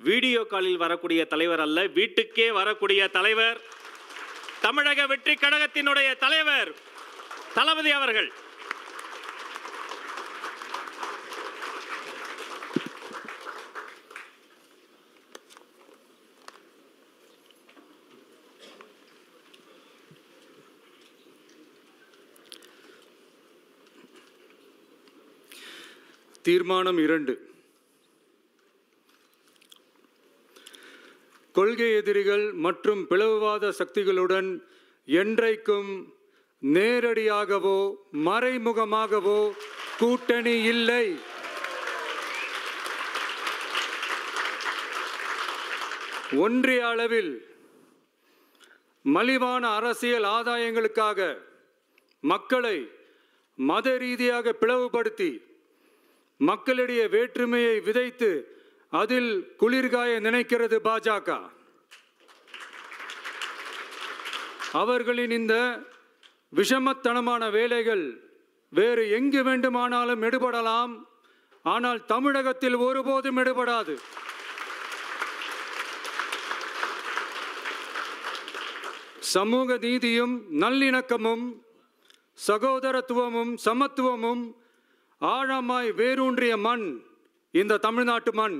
Video காலில் வரக்கூடிய தலைவர் அல்ல, வீட்டுக்கே வரக்கூடிய தலைவர், தமிழக வெற்றி கழகத்தினுடைய தலைவர் தளபதி அவர்கள். தீர்மானம் 2. கொள்கை எதிரிகள் மற்றும் பிளவுவாத சக்திகளுடன் என்றைக்கும் நேரடியாகவோ மறைமுகமாகவோ கூட்டணி இல்லை. ஒன்றிய அளவில் மலிவான அரசியல் ஆதாயங்களுக்காக மக்களை மத ரீதியாக பிளவுபடுத்தி மக்களிடையே வேற்றுமையை விதைத்து அதில் குளிர்காய நினைக்கிறது பாஜக. அவர்களின் இந்த விஷமத்தனமான வேலைகள் வேறு எங்கு வேண்டுமானாலும் எடுபடலாம், ஆனால் தமிழகத்தில் ஒருபோதும் எடுபடாது. சமூக நீதியும் நல்லிணக்கமும் சகோதரத்துவமும் சமத்துவமும் ஆழமாய் வேரூன்றிய மண் இந்த தமிழ்நாட்டு மண்.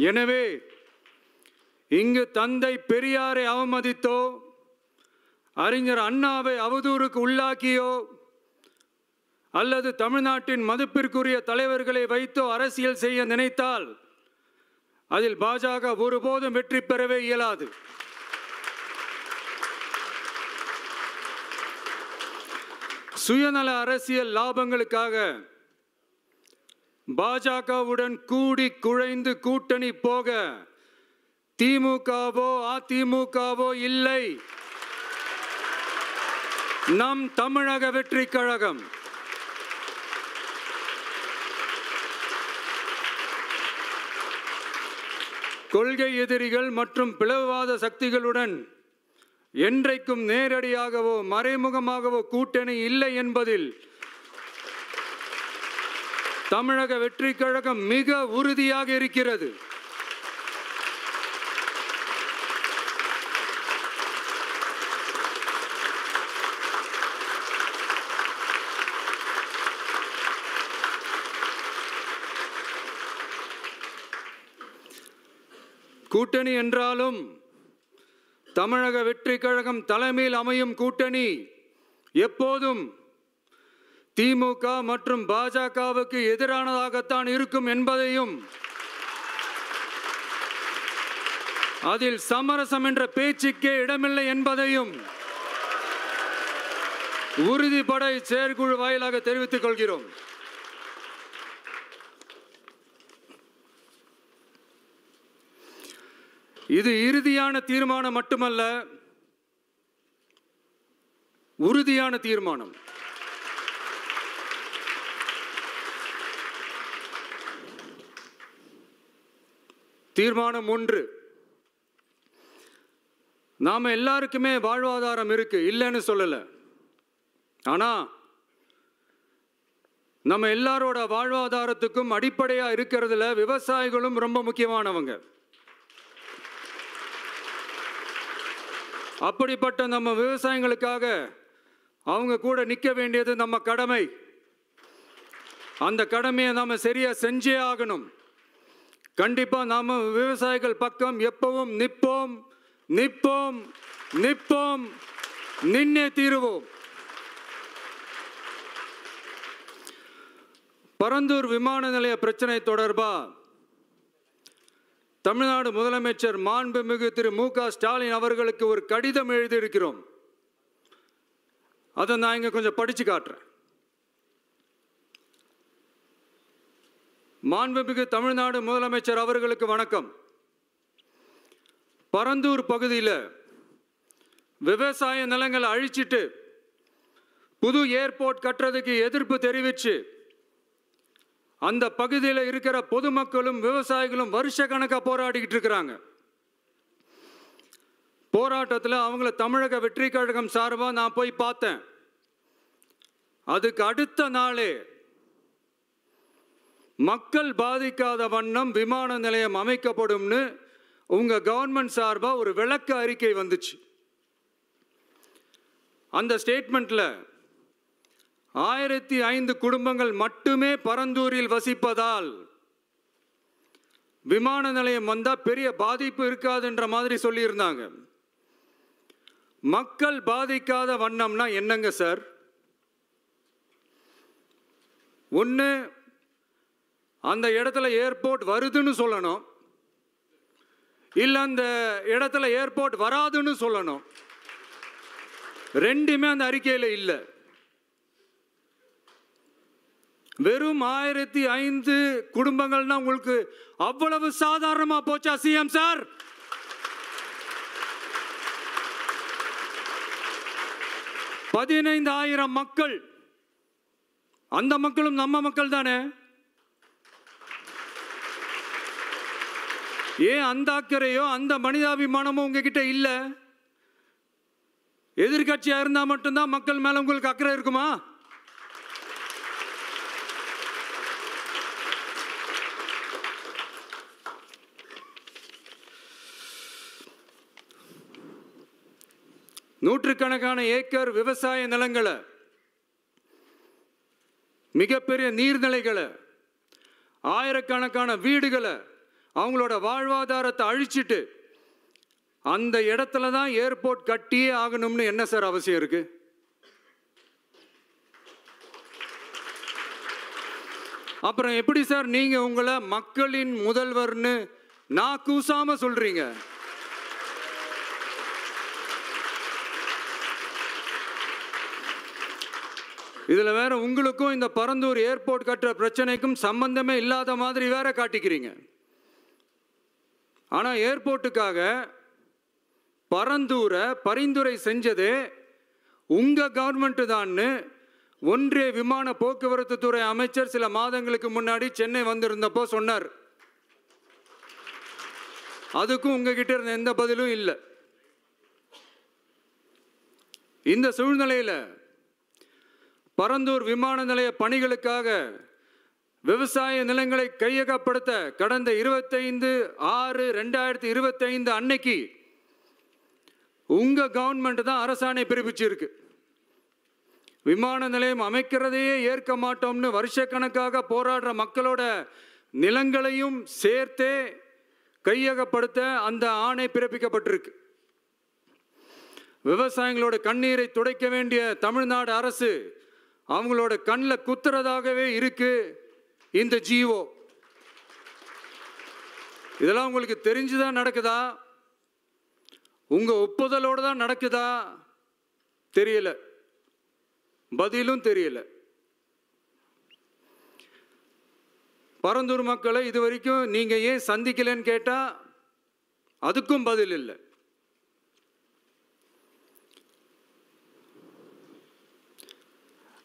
எனவே இங்கு தந்தை பெரியாரை அவமதித்தோ அறிஞர் அண்ணாவை அவதூறுக்கு உள்ளாக்கியோ அல்லது தமிழ்நாட்டின் மதிப்பிற்குரிய தலைவர்களை வைத்தோ அரசியல் செய்ய நினைத்தால் அதில் பாஜக ஒருபோதும் வெற்றி பெறவே இயலாது. சுயநல அரசியல் லாபங்களுக்காக பாஜகவுடன் கூடி குழைந்து கூட்டணி போக திமுகவோ அதிமுகவோ இல்லை. நம் தமிழக வெற்றி கழகம் கொள்கை எதிரிகள் மற்றும் பிளவுவாத சக்திகளுடன் என்றைக்கும் நேரடியாகவோ மறைமுகமாகவோ கூட்டணி இல்லை என்பதில் தமிழக வெற்றி கழகம் மிக உறுதியாக இருக்கிறது. கூட்டணி என்றாலும் தமிழக வெற்றி கழகம் தலைமையில் அமையும் கூட்டணி எப்போதும் திமுக மற்றும் பாஜகவுக்கு எதிரானதாகத்தான் இருக்கும் என்பதையும் அதில் சமரசம் என்ற பேச்சுக்கே இடமில்லை என்பதையும் உறுதிபட செயற்குழு வாயிலாக தெரிவித்துக் கொள்கிறோம். இது இறுதியான தீர்மானம் மட்டுமல்ல, உறுதியான தீர்மானம். தீர்மானம் 1. நாம எல்லாருக்குமே வாழ்வாதாரம் இருக்கு, இல்லைன்னு சொல்லல. ஆனா நம்ம எல்லாரோட வாழ்வாதாரத்துக்கும் அடிப்படையா இருக்கிறதுல விவசாயிகளும் ரொம்ப முக்கியமானவங்க. அப்படிப்பட்ட நம்ம விவசாயிகளுக்காக அவங்க கூட நிற்க வேண்டியது நம்ம கடமை. அந்த கடமையை நாம சரியா செஞ்சே ஆகணும். கண்டிப்பா நாம விவசாயிகள் பக்கம் எப்பவும் நிற்போம் நிற்போம் நிற்போம், நின்னே தீருவோம். பரந்தூர் விமான நிலைய பிரச்சனை தொடர்பா தமிழ்நாடு முதலமைச்சர் மாண்புமிகு திரு மு.க. ஸ்டாலின் அவர்களுக்கு ஒரு கடிதம் எழுதியிருக்கிறோம். அதை நான் இங்க கொஞ்சம் படிச்சு காட்டுறேன். மாண்புமிகு தமிழ்நாடு முதலமைச்சர் அவர்களுக்கு வணக்கம். பரந்தூர் பகுதியில் விவசாய நிலங்களை அழிச்சிட்டு புது ஏர்போர்ட் கட்டுறதுக்கு எதிர்ப்பு தெரிவிச்சு அந்த பகுதியில் இருக்கிற பொதுமக்களும் விவசாயிகளும் வருஷ கணக்காக போராடிக்கிட்டு இருக்கிறாங்க. போராட்டத்தில் அவங்கள தமிழக வெற்றி கழகம் சார்பாக நான் போய் பார்த்தேன். அதுக்கு அடுத்த நாளே மக்கள் பாதிக்காத வண்ணம் விமான நிலையம் அமைக்கப்படும்னு உங்க கவர்மெண்ட் சார்பா ஒரு விளக்க அறிக்கை வந்துச்சு. அந்த ஸ்டேட்மெண்ட்ல 1005 குடும்பங்கள் மட்டுமே பரந்தூரில் வசிப்பதால் விமான நிலையம் வந்தா பெரிய பாதிப்பு இருக்காதுன்ற மாதிரி சொல்லியிருந்தாங்க. மக்கள் பாதிக்காத வண்ணம்னா என்னங்க சார்? ஒன்று, அந்த இடத்துல ஏர்போர்ட் வருதுன்னு சொல்லணும், இல்லை அந்த இடத்துல ஏர்போர்ட் வராதுன்னு சொல்லணும். ரெண்டுமே அந்த அறிக்கையில் இல்லை. வெறும் 1005 குடும்பங்கள்னா உங்களுக்கு அவ்வளவு சாதாரணமா போச்சா சிஎம் சார்? $15,000 மக்கள், அந்த மக்களும் நம்ம மக்கள் தானே. ஏன் அந்த அக்கறையோ அந்த மனிதாபிமானமோ உங்ககிட்ட இல்ல? எதிர்கட்சியா இருந்தா மட்டும்தான் மக்கள் மேல உங்களுக்கு அக்கறை இருக்குமா? நூற்றுக்கணக்கான ஏக்கர் விவசாய நிலங்களை, மிகப்பெரிய நீர்நிலைகளை, ஆயிரக்கணக்கான வீடுகளை, அவங்களோட வாழ்வாதாரத்தை அழிச்சிட்டு அந்த இடத்துல தான் ஏர்போர்ட் கட்டியே ஆகணும்னு என்ன சார் அவசியம் இருக்கு? அப்புறம் எப்படி சார் நீங்க உங்களை மக்களின் முதல்வர்னு நான் கூசாம சொல்றீங்க? இதுல வேற உங்களுக்கும் இந்த பரந்தூர் ஏர்போர்ட் கட்டுற பிரச்சனைக்கும் சம்பந்தமே இல்லாத மாதிரி வேற காட்டிக்கிறீங்க. ஆனா ஏர்போர்ட்டுக்காக பரந்தூரை பரிந்துரை செஞ்சது உங்க கவர்மெண்ட் தான்னு ஒன்றிய விமான போக்குவரத்து துறை அமைச்சர் சில மாதங்களுக்கு முன்னாடி சென்னை வந்திருந்தப்போ சொன்னார். அதுக்கும் உங்ககிட்ட இருந்த எந்த பதிலும் இல்லை. இந்த சூழ்நிலையில் பரந்தூர் விமான நிலைய பணிகளுக்காக விவசாய நிலங்களை கையகப்படுத்த கடந்த 25/6/2025 அன்னைக்கு உங்க கவர்மெண்ட் தான் அரசாணை பிறப்பிச்சிருக்கு. விமான நிலையம் அமைக்கிறதையே ஏற்க மாட்டோம்னு வருஷக்கணக்காக போராடுற மக்களோட நிலங்களையும் சேர்த்தே கையகப்படுத்த அந்த ஆணை பிறப்பிக்கப்பட்டிருக்கு. விவசாயிகளோட கண்ணீரை துடைக்க வேண்டிய தமிழ்நாடு அரசு அவங்களோட கண்ணில் குத்துறதாகவே இருக்கு இந்த ஜிஓ. இதெல்லாம் உங்களுக்கு தெரிஞ்சுதான் நடக்குதா? உங்க ஒப்புதலோடு தான் நடக்குதா? தெரியல, பதிலும் தெரியல. பரந்தூர் மக்களை இது வரைக்கும் நீங்க ஏன் சந்திக்கலன்னு கேட்டா அதுக்கும் பதில் இல்லை.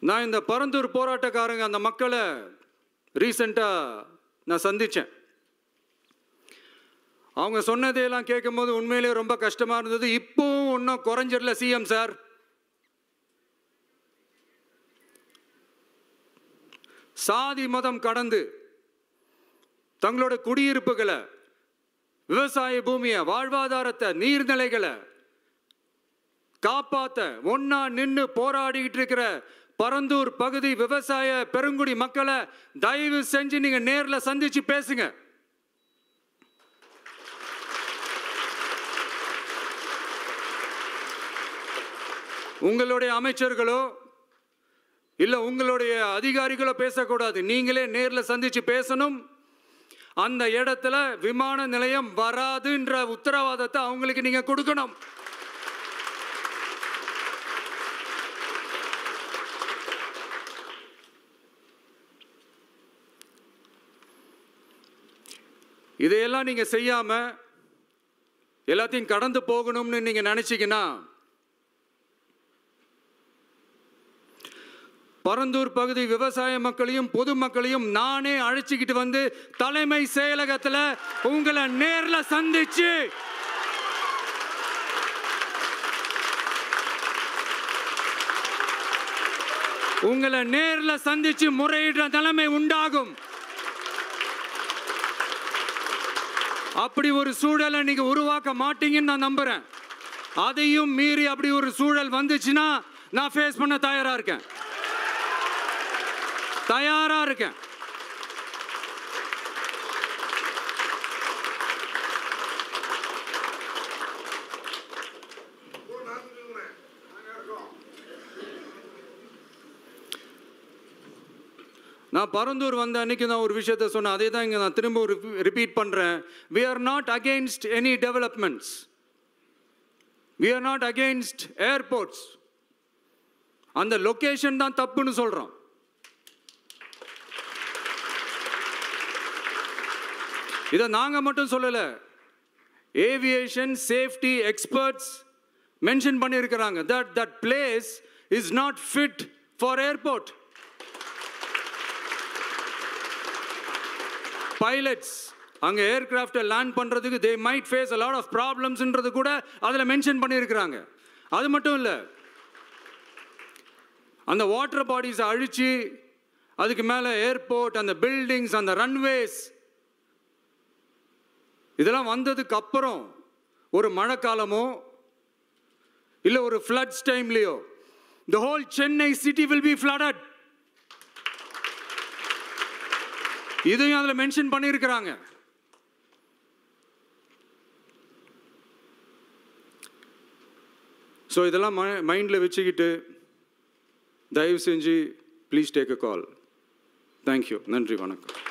நான் இந்த பரந்தூர் போராட்டக்காரங்க அந்த மக்களை ரீசெண்டாக நான் சந்தித்தேன். அவங்க சொன்னதையெல்லாம் கேட்கும்போது உண்மையிலே ரொம்ப கஷ்டமாக இருந்தது. இப்போவும் ஒன்றும் குறைஞ்சிடல சிஎம் சார். சாதி மதம் கடந்து தங்களோட குடியிருப்புகளை, விவசாய பூமியை, வாழ்வாதாரத்தை, நீர்நிலைகளை காப்பாற்ற ஒன்னா நின்று போராடிக்கிட்டு இருக்கிற பரந்தூர் பகுதி விவசாய பெருங்குடி மக்களை தயவு செஞ்சு நீங்க நேரில் சந்திச்சு பேசுங்க. உங்களுடைய அமைச்சர்களோ இல்ல உங்களுடைய அதிகாரிகளோ பேசக்கூடாது. நீங்களே நேரில் சந்திச்சு பேசணும். அந்த இடத்துல விமான நிலையம் வராதுன்ற உத்தரவாதத்தை அவங்களுக்கு நீங்க கொடுக்கணும். இதையெல்லாம் நீங்க செய்யாம எல்லாத்தையும் கடந்து போகணும்னு நீங்க நினைச்சீங்கன்னா பரந்தூர் பகுதி விவசாய மக்களையும் பொதுமக்களையும் நானே அழைச்சிக்கிட்டு வந்து தலைமை செயலகத்தில் உங்களை நேரில் சந்திச்சு முறையிடுற நிலைமை உண்டாகும். அப்படி ஒரு சூழலை நீங்க உருவாக்க மாட்டீங்கன்னு நான் நம்புறேன். அதையும் மீறி அப்படி ஒரு சூழல் வந்துச்சுன்னா நான் ஃபேஸ் பண்ண தயாரா இருக்கேன். நான் பரந்தூர் வந்த அன்னைக்கு நான் ஒரு விஷயத்தை சொன்னேன். அதே தான் இங்கே நான் திரும்ப ரிப்பீட் பண்ணுறேன். We are not against any developments. We are not against airports. அந்த லொகேஷன் தான் தப்புன்னு சொல்கிறோம். இதை நாங்கள் மட்டும் சொல்லலை, ஏவியேஷன் சேஃப்டி எக்ஸ்பர்ட்ஸ் மென்ஷன் பண்ணியிருக்கிறாங்க. that place is not fit for airport. Pilots அங்கே ஏர்கிராஃப்டை லேண்ட் பண்ணுறதுக்கு they might face a lot of problemsன்றது கூட அதில் மென்ஷன் பண்ணியிருக்கிறாங்க. அது மட்டும் இல்லை, அந்த வாட்டர் பாடிஸை அழிச்சு அதுக்கு மேலே ஏர்போர்ட், அந்த பில்டிங்ஸ், அந்த ரன்வேஸ் இதெல்லாம் வந்ததுக்கு அப்புறம் ஒரு மழைக்காலமோ இல்லை ஒரு floods டைம்லையோ the whole Chennai city will be flooded. இதையும் அதில் மென்ஷன் பண்ணியிருக்கிறாங்க. ஸோ இதெல்லாம் மைண்டில் வச்சுக்கிட்டு தயவு செஞ்சு please take a call. Thank you. நன்றி, வணக்கம்.